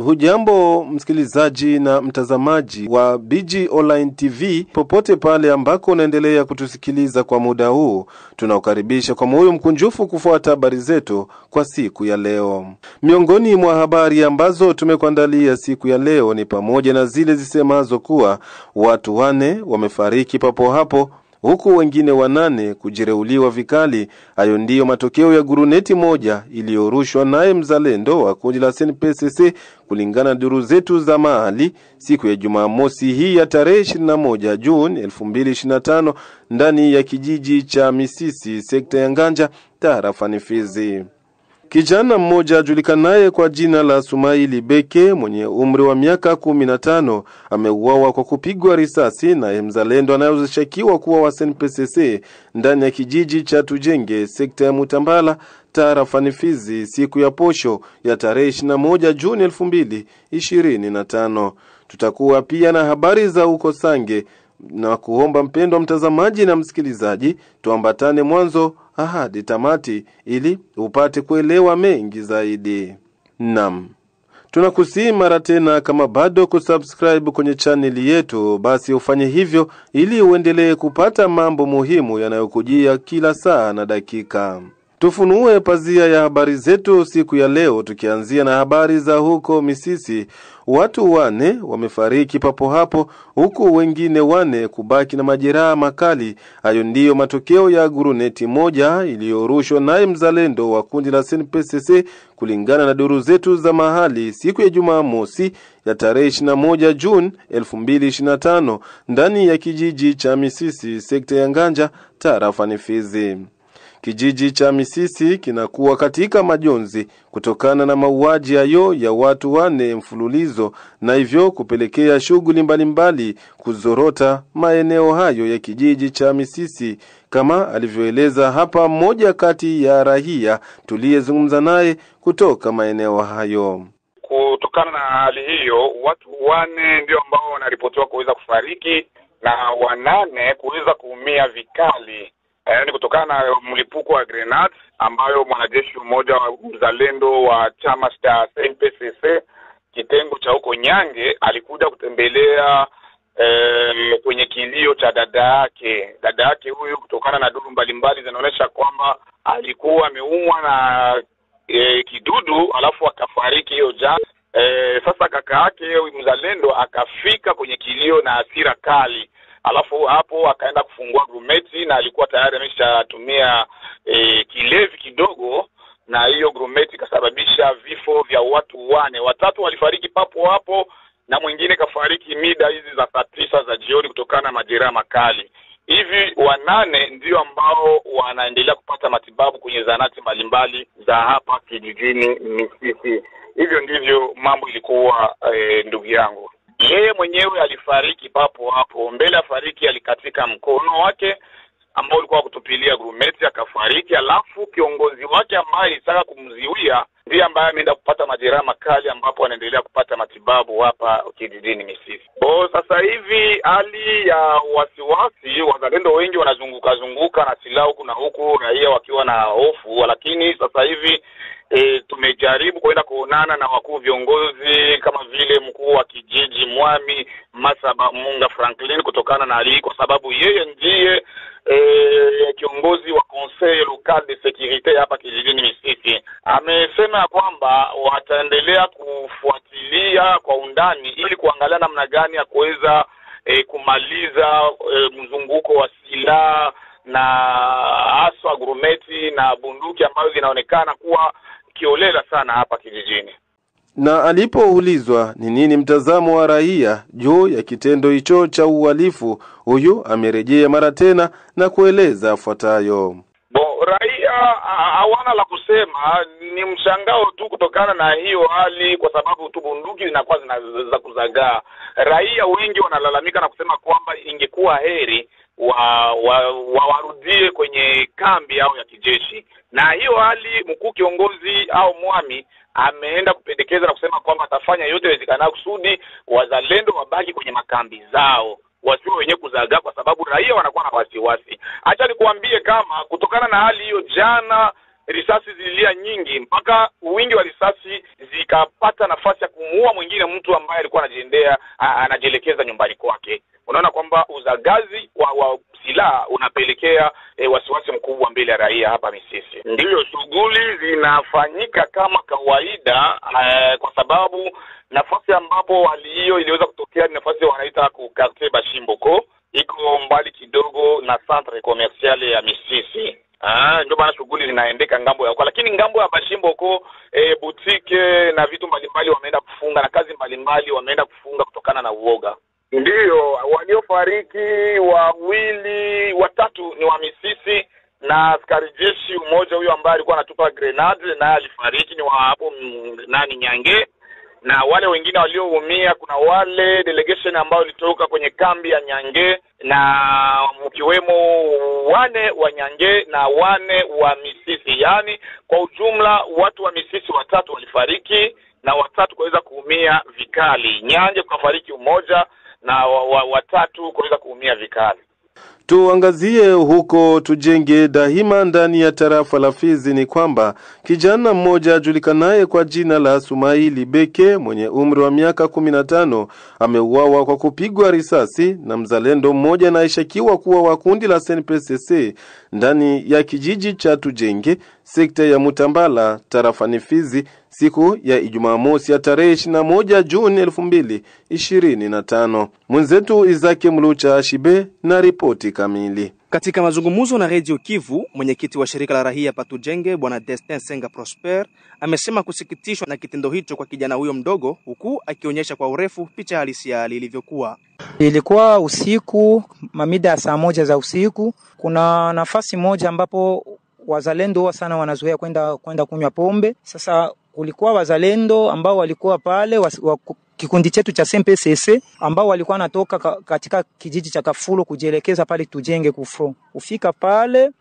Hujambo msikilizaji na mtazamaji wa BG Online TV popote pale ambako unaendelea kutusikiliza kwa muda huu. Tunakukaribisha kwa moyo mkunjufu kufuata habari zetu kwa siku ya leo. Miongoni mwa habari ambazo tumekuandalia siku ya leo ni pamoja na zile zisemazo kuwa watu 4 wamefariki papo hapo huku wengine 8 kujireuliwa vikali. Hayo ndiyo matokeo ya guruneti moja iliyorushwa naye mzalendo wa kundi la SNPCC kulingana na duru zetu za mahali siku ya Jumamosi hii ya tarehe 21 Juni 2025 ndani ya kijiji cha Misisi, sekta ya Nganja, tarafani Fizi. Kijana mmoja ajulikanaye kwa jina la Sumaili Beke mwenye umri wa miaka 15 ameuawa kwa kupigwa risasi na mzalendo anayeshakiwa kuwa wa SNPCC ndani ya kijiji cha Tujenge, sekta ya Mutambala, tarafani Fizi siku ya posho ya tarehe 21 Juni 2025. Tutakuwa pia na habari za huko Sange na kuomba mpendwa mtazamaji na msikilizaji tuambatane mwanzo hadi tamati ili upate kuelewa mengi zaidi. Naam. Tunakusihi mara tena kama bado kusubscribe kwenye channel yetu basi ufanye hivyo ili uendelee kupata mambo muhimu yanayokujia kila saa na dakika. Tufunue pazia ya habari zetu siku ya leo tukianzia na habari za huko Misisi. Watu 4 wamefariki papo hapo huku wengine 4 kubaki na majeraha makali. Hayo ndiyo matokeo ya guruneti moja iliyorushwa naye mzalendo wa kundi la SNPCC kulingana na duru zetu za mahali siku ya Jumamosi ya tarehe 21 Juni 2025 ndani ya kijiji cha Misisi, sekta ya Nganja, tarafani Fizi. Kijiji cha Misisi kinakuwa katika majonzi kutokana na mauaji hayo ya watu 4 mfululizo na hivyo kupelekea shughuli mbalimbali kuzorota maeneo hayo ya kijiji cha Misisi, kama alivyoeleza hapa mmoja kati ya raia tuliyezungumza naye kutoka maeneo hayo. Kutokana na hali hiyo, watu 4 ndio ambao wanaripotiwa kuweza kufariki na 8 kuweza kuumia vikali. Ni kutokana na mlipuko wa grenade ambayo mwanajeshi mmoja wa mzalendo wa chama cha SNPCC kitengo cha huko Nyange alikuja kutembelea kwenye kilio cha dada yake. Dada yake huyu, kutokana na duru mbalimbali zinaonyesha kwamba alikuwa ameumwa na kidudu alafu akafariki hiyo jana. Sasa kaka yake mzalendo akafika kwenye kilio na hasira kali. Alafu hapo akaenda kufungua grumeti na alikuwa tayari ameshatumia kilevi kidogo, na hiyo grumeti ikasababisha vifo vya watu 4. 3 walifariki papo hapo na mwingine kafariki mida hizi za saa 9 za jioni kutokana na majeraha makali. Hivi 8 ndio ambao wanaendelea kupata matibabu kwenye zanati mbalimbali za hapa kijijini Misisi. Hivyo ndivyo mambo ilikuwa, ndugu yangu. Yeye mwenyewe alifariki papo hapo. Mbele afariki alikatika mkono wake ambao ulikuwa kutupilia grumeti akafariki. Alafu kiongozi wake ambaye alitaka kumziwia ndiye ambaye ameenda kupata majeraha makali ambapo anaendelea kupata matibabu hapa kijijini Misisi. Sasa hivi hali ya wasiwasi, wazalendo wengi wanazunguka na silaha huku na huku, raia wakiwa na hofu. Lakini sasa hivi tumejaribu kwenda kuonana na wakuu viongozi kama vile mkuu wa kijiji Mwami Masaba Munga Franklin kutokana na hali, kwa sababu yeye ndiye kiongozi wa Conseil Local de Sécurité hapa kijijini Misisi. Amesema kwamba wataendelea kufuatilia kwa undani ili kuangalia namna gani ya kuweza kumaliza mzunguko wa silaha na haswa grumeti na bunduki ambazo zinaonekana kuwa kiolela sana hapa kijijini. Na alipoulizwa ni nini mtazamo wa raia juu ya kitendo hicho cha uhalifu, huyu amerejea mara tena na kueleza afuatayo. Raia hawana la kusema, ni mshangao tu kutokana na hiyo hali, kwa sababu tu bunduki zinakuwa za kuzagaa. Raia wengi wanalalamika na kusema kwamba ingekuwa heri warudie kwenye kambi yao ya kijeshi. Na hiyo hali mkuu kiongozi au Mwami ameenda kupendekeza na kusema kwamba atafanya yote iwezekanao kusudi wazalendo wabaki kwenye makambi zao, wasiwe wenye kuzagaa, kwa sababu raia wanakuwa na wasiwasi. Acha nikuambie kama kutokana na hali hiyo, jana risasi zililia nyingi mpaka wingi wa risasi zikapata nafasi ya kumuua mwingine mtu ambaye alikuwa anajielekeza nyumbani kwake. Unaona kwamba uzagazi wa silaha unapelekea wasiwasi mkubwa mbele ya raia hapa Misisi. Ndiyo shughuli zinafanyika kama kawaida, kwa sababu nafasi ambapo hali hiyo iliweza kutokea ni nafasi wanaita ku quartier Bashimboko, iko mbali kidogo na centre commercial ya Misisi. Ndio maana shughuli zinaendeka ngambo ya kwa, lakini ngambo ya Bashimboko boutique na vitu mbalimbali wameenda kufunga na kazi mbalimbali wameenda kufunga kutokana na uoga. Ndiyo waliofariki watatu ni wa Misisi na askari jeshi mmoja huyo ambaye alikuwa anatupa grenade na alifariki ni wa hapo Nyange, na wale wengine walioumia kuna wale delegation ambao ilitoka kwenye kambi ya Nyange na mkiwemo 4 wa Nyange na 4 wa Misisi. Yani kwa ujumla watu wa Misisi 3 walifariki na 3 kuweza kuumia vikali. Nyange kufariki mmoja na 3 kuweza kuumia vikali. Tuangazie huko Tujenge Dahima ndani ya tarafa la Fizi. Ni kwamba kijana mmoja ajulikanaye kwa jina la Sumaili Beke mwenye umri wa miaka 15 ameuawa kwa kupigwa risasi na mzalendo mmoja anayeshakiwa kuwa wa kundi la SNPCC ndani ya kijiji cha Tujenge, sekta ya Mutambala, tarafani Fizi, siku ya Ijumaa mosi ya tarehe 21 Juni 2025. Mwenzetu Izake Mlucha Ashibe na ripoti kamili. Katika mazungumzo na Radio Kivu, mwenyekiti wa shirika la rahia Patujenge Bwana Destin Senga Prosper amesema kusikitishwa na kitendo hicho kwa kijana huyo mdogo, huku akionyesha kwa urefu picha halisi ya hali ilivyokuwa. Ilikuwa usiku, mamida ya saa 1 za usiku. Kuna nafasi moja ambapo wazalendo wa sana wanazoea kwenda kunywa pombe. Sasa kulikuwa wazalendo ambao walikuwa pale kikundi chetu cha SNPCC ambao walikuwa natoka katika kijiji cha Kafulo kujielekeza pale Tujenge kufro. Ufika pale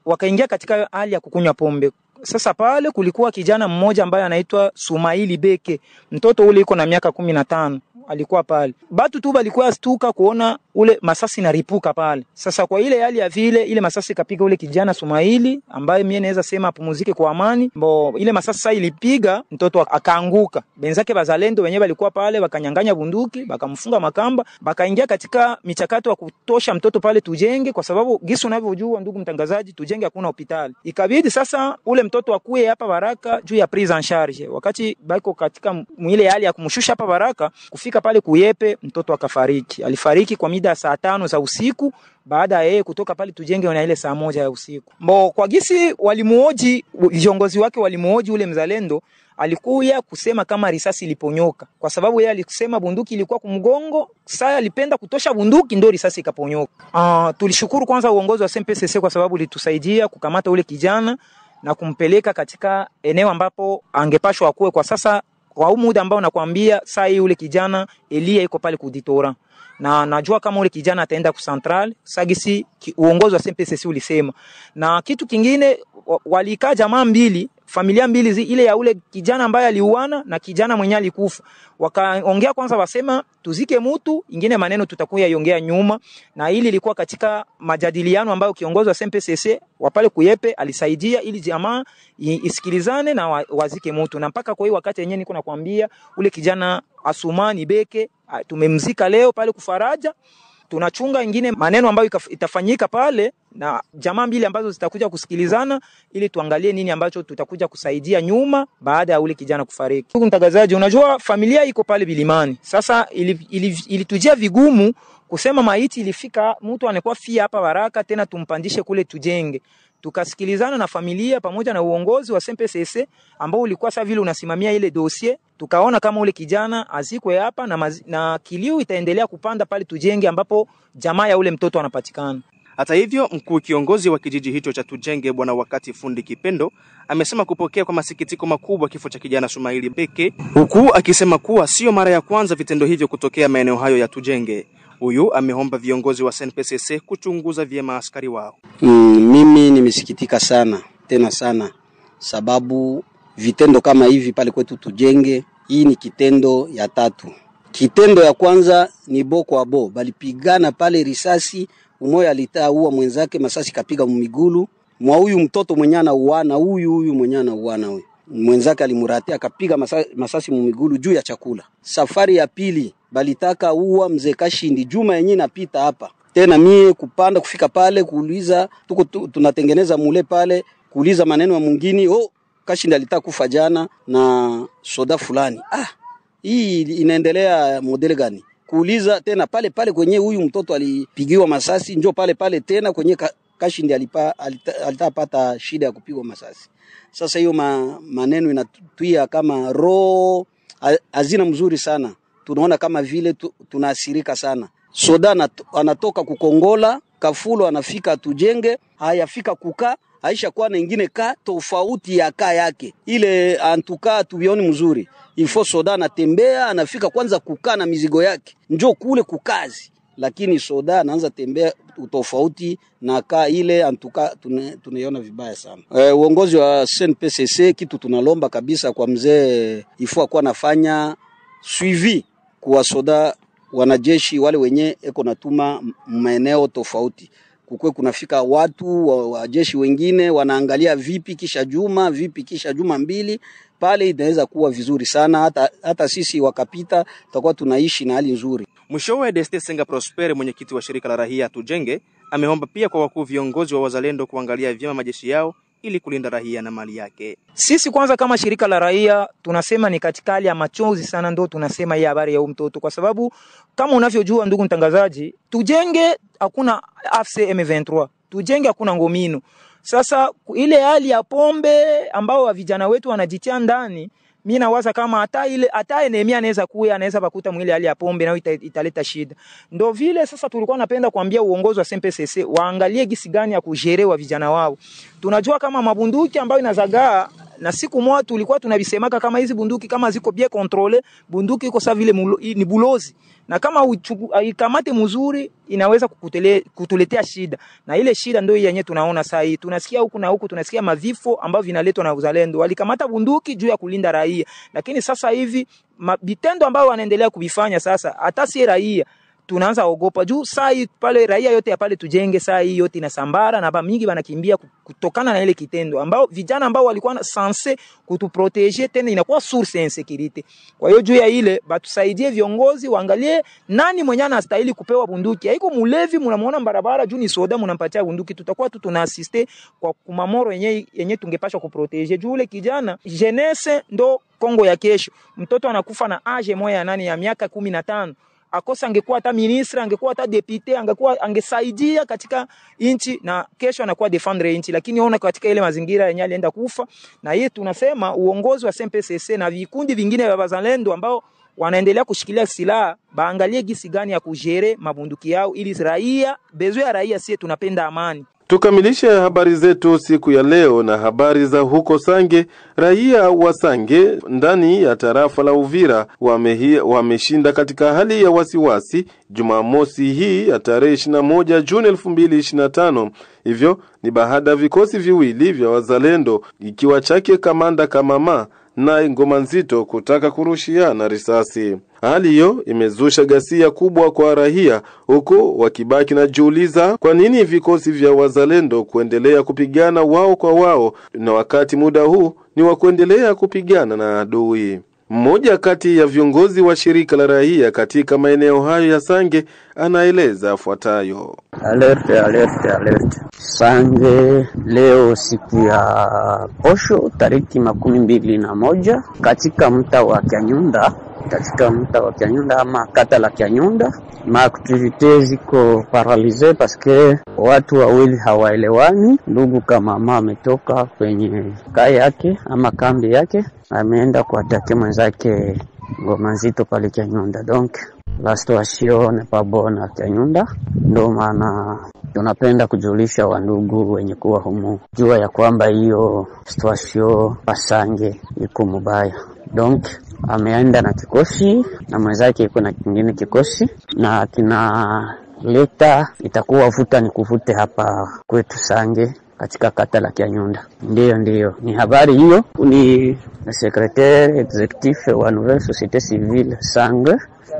wakaingia katika hali ya kukunywa pombe. Sasa pale kulikuwa kijana mmoja ambaye anaitwa Sumaili Beke. Mtoto ule yuko na miaka 15. Alikuwa pale. Batu tu balikuwa stuka kuona ule masasi naripuka pale. Sasa kwa ile hali ya vile ile masasi kapiga ule kijana Sumaili ambaye mimi naweza sema apumzike kwa amani. Ile masasi sasa ilipiga mtoto akaanguka. Benzake bazalendo wenyewe walikuwa pale wakanyanganya bunduki, bakamfunga makamba, bakaingia katika michakato wa kutosha mtoto pale Tujenge kwa sababu gisi unavyojua ndugu mtangazaji Tujenge hakuna hospitali. Ikabidi sasa ule mtoto akue hapa Baraka juu ya prise en charge. Wakati bako katika ile hali ya kumshusha hapa Baraka kufika pale Kuyepe mtoto akafariki. Alifariki kwa mida saa 5 za usiku baada ya yeye kutoka pale Tujenge na ile saa 1 ya usiku. Kwa gisi walimuoji viongozi wake walimuoji ule mzalendo alikuya kusema kama risasi iliponyoka kwa sababu yeye alisema bunduki ilikuwa kumgongo, sasa alipenda kutosha bunduki ndio risasi ikaponyoka. Tulishukuru kwanza uongozi wa SNPCC kwa sababu litusaidia kukamata ule kijana na kumpeleka katika eneo ambapo angepashwa akue. Kwa sasa kwa muda ambao nakwambia saa hii ule kijana Elia yuko pale kuditora. Na najua kama ule kijana ataenda ku central, sagisi uongozi wa SNPCC ulisema. Na kitu kingine walikaa jamaa mbili, familia mbili ile ya ule kijana ambaye aliuana na kijana mwenye alikufa. Wakaongea kwanza wasema tuzike mtu, ingine maneno tutakuya iongea nyuma, na hili ilikuwa katika majadiliano ambayo kiongozi wa SNPCC wapale Kuyepe alisaidia ili jamaa isikilizane na wazike mtu. Na mpaka kwa hiyo wakati yenyewe niko nakwambia ule kijana Asumani Beke tumemzika leo pale Kufaraja. Tunachunga ingine maneno ambayo itafanyika pale na jamaa mbili ambazo zitakuja kusikilizana ili tuangalie nini ambacho tutakuja kusaidia nyuma baada ya ule kijana kufariki. Ndugu mtangazaji, unajua familia iko pale Bilimani. Sasa ilitujia vigumu kusema maiti ilifika mtu anakuwa fia hapa Baraka tena tumpandishe kule Tujenge. Tukasikilizana na familia pamoja na uongozi wa SNPCC ambao ulikuwa sasa vile unasimamia ile dossier. Tukaona kama ule kijana azikwe hapa na kilio itaendelea kupanda pale Tujenge ambapo jamaa ya ule mtoto anapatikana. Hata hivyo, mkuu kiongozi wa kijiji hicho cha Tujenge Bwana Wakati Fundi Kipendo amesema kupokea kwa masikitiko makubwa kifo cha kijana Sumaili Beke, huku akisema kuwa sio mara ya kwanza vitendo hivyo kutokea maeneo hayo ya Tujenge. Huyu ameomba viongozi wa SNPCC kuchunguza vyema askari wao. Mimi nimesikitika sana, tena sana, sababu vitendo kama hivi pale kwetu Tujenge, hii ni kitendo ya 3. Kitendo ya kwanza ni boko abo, balipigana pale risasi, umoja alitaa huwa mwenzake masasi kapiga mumigulu mwa huyu mtoto mwenye anauana, huyu mwenye anauana huyu mwenzake alimuratia akapiga masasi mumigulu juu ya chakula. Safari ya pili balitaka uwa mzee Kashindi juma yenyewe napita hapa. Tena mie kupanda kufika pale kuuliza tunatengeneza mule pale kuuliza maneno ya mwingine, Kashindi alitaka kufa jana na soda fulani. Hii inaendelea model gani? Kuuliza tena pale kwenye huyu mtoto alipigiwa masasi, njoo pale tena kwenye Kashindi alitapata shida ya kupigwa masasi. Sasa hiyo maneno inatuia kama roho hazina mzuri sana. Tunaona kama vile tunaasirika sana. Soda anatoka kukongola, Kafulo anafika Tujenge, hayafika kukaa, aisha kuwa na ingine tofauti ya yake. Ile antuka tuvioni mzuri. Ifo soda anatembea, anafika kwanza kukaa na mizigo yake. Njoo kule kukazi. Lakini soda anaanza tembea tofauti na ile antuka tunaiona vibaya sana. Uongozi wa SNPCC kitu tunalomba kabisa kwa mzee ifo akuwa nafanya suivi kwa soda wanajeshi wale wenye eko natuma maeneo tofauti. Kukwe kunafika watu wa jeshi wengine wanaangalia vipi kisha juma mbili pale, inaweza kuwa vizuri sana. Hata sisi wakapita tutakuwa tunaishi na hali nzuri. Mwishowe Deste Senga Prosper, mwenyekiti wa shirika la raia Tujenge, ameomba pia kwa wakuu viongozi wa wazalendo kuangalia vyema majeshi yao ili kulinda raia na mali yake. Sisi kwanza kama shirika la raia tunasema ni katika hali ya machozi sana, ndo tunasema hii habari ya huyu mtoto, kwa sababu kama unavyojua ndugu mtangazaji, Tujenge hakuna AFC M23, Tujenge hakuna ngomino. Sasa ile hali ya pombe ambao wa vijana wetu wanajitia ndani, mimi nawaza kama hata enemy anaweza bakuta mwili hali ya pombe na italeta shida. Ndio vile sasa tulikuwa napenda kuambia uongozi wa SNPCC waangalie gisi gani ya kujerewa vijana wao. Tunajua kama mabunduki ambayo inazagaa, na siku moja tulikuwa tunabisemaka kama hizi bunduki kama ziko bien controle, bunduki iko sawa vile ni bulozi, na kama ikamate mzuri inaweza kutuletea shida. Na ile shida ndio yenyewe tunaona sasa hii. Tunasikia huku na huku, tunasikia mavifo ambao vinaletwa na uzalendo. Walikamata bunduki juu ya kulinda raia. Lakini sasa hivi vitendo ambao wanaendelea kubifanya sasa, hata si raia tunaanza ogopa juu saa hii pale raia yote ya pale Tujenge saa hii yote inasambara na mingi wanakimbia kutokana na ile kitendo ambao vijana ambao walikuwa sanse kutuproteger tena inakuwa source ya insecurity. Kwa hiyo juu ya ile batusaidie viongozi waangalie nani mwenye anastahili kupewa bunduki. Haiko mulevi mnamuona barabara juu ni soda mnampatia bunduki, tutakuwa tu tunaassiste kwa kumamoro yenye tungepaswa kuproteger juu ile kijana jeunesse ndo Kongo ya kesho. Mtoto anakufa na age moja ya miaka 15. Akosa angekuwa hata ministre, angekuwa hata depute, angesaidia katika inchi na kesho anakuwa defendre inchi, lakini ona katika ile mazingira yenye alienda kufa. Na yeye tunasema uongozi wa SNPCC na vikundi vingine vya wazalendo ambao wanaendelea kushikilia silaha baangalie gisi gani ya kujere mabunduki yao ili raia, bezo ya raia sie tunapenda amani. Tukamilishe habari zetu siku ya leo na habari za huko Sange. Raia wa Sange ndani ya tarafa la Uvira wameshinda katika hali ya wasiwasi Jumamosi hii ya tarehe 21 Juni 2025. Hivyo ni baada vikosi viwili vya wazalendo ikiwa chake kamanda Kamama na Ngoma Nzito kutaka kurushiana risasi. Hali hiyo imezusha ghasia kubwa kwa raia, huku wakibaki na jiuliza kwa nini vikosi vya wazalendo kuendelea kupigana wao kwa wao na wakati muda huu ni wa kuendelea kupigana na adui. Mmoja kati ya viongozi wa shirika la raia katika maeneo hayo ya Sange anaeleza afuatayo. Alert. Sange leo siku ya posho tariki 21 katika mtaa wa Kianyunda ama kata la Kianyunda, maaktivite ziko paralize paske watu wawili hawaelewani. Ndugu kama mama ametoka kwenye kaya yake ama kambi yake, ameenda kuatake mwenzake Ngoma Nzito pale Kianyunda. Donc la situation n'est pas bonne Kianyunda, ndio maana tunapenda kujulisha wandugu wenye kuwa humu jua ya kwamba hiyo situation Pasange iko mbaya. Donc ameenda na kikosi na mwenzake yuko na kingine kikosi, na kinaleta itakuwa vuta ni kuvute hapa kwetu Sange katika kata la Kianyunda. Ndio ni habari hiyo. Ni secrétaire exécutif wa Nouvelle Société Civile Sange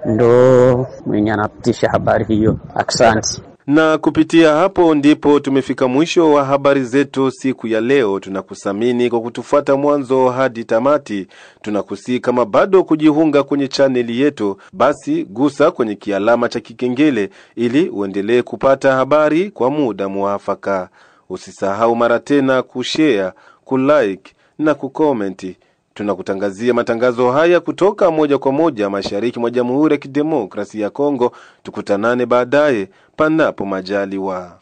ndo mwenye anapitisha habari hiyo. Asante. Na kupitia hapo ndipo tumefika mwisho wa habari zetu siku ya leo. Tunakusamini kwa kutufuata mwanzo hadi tamati. Tunakusii kama bado kujiunga kwenye chaneli yetu, basi gusa kwenye kialama cha kikengele ili uendelee kupata habari kwa muda muafaka. Usisahau mara tena kushare, kulike na kukomenti. Tunakutangazia matangazo haya kutoka moja kwa moja mashariki mwa Jamhuri ya Kidemokrasia ya Kongo. Tukutanane baadaye panapo majaliwa.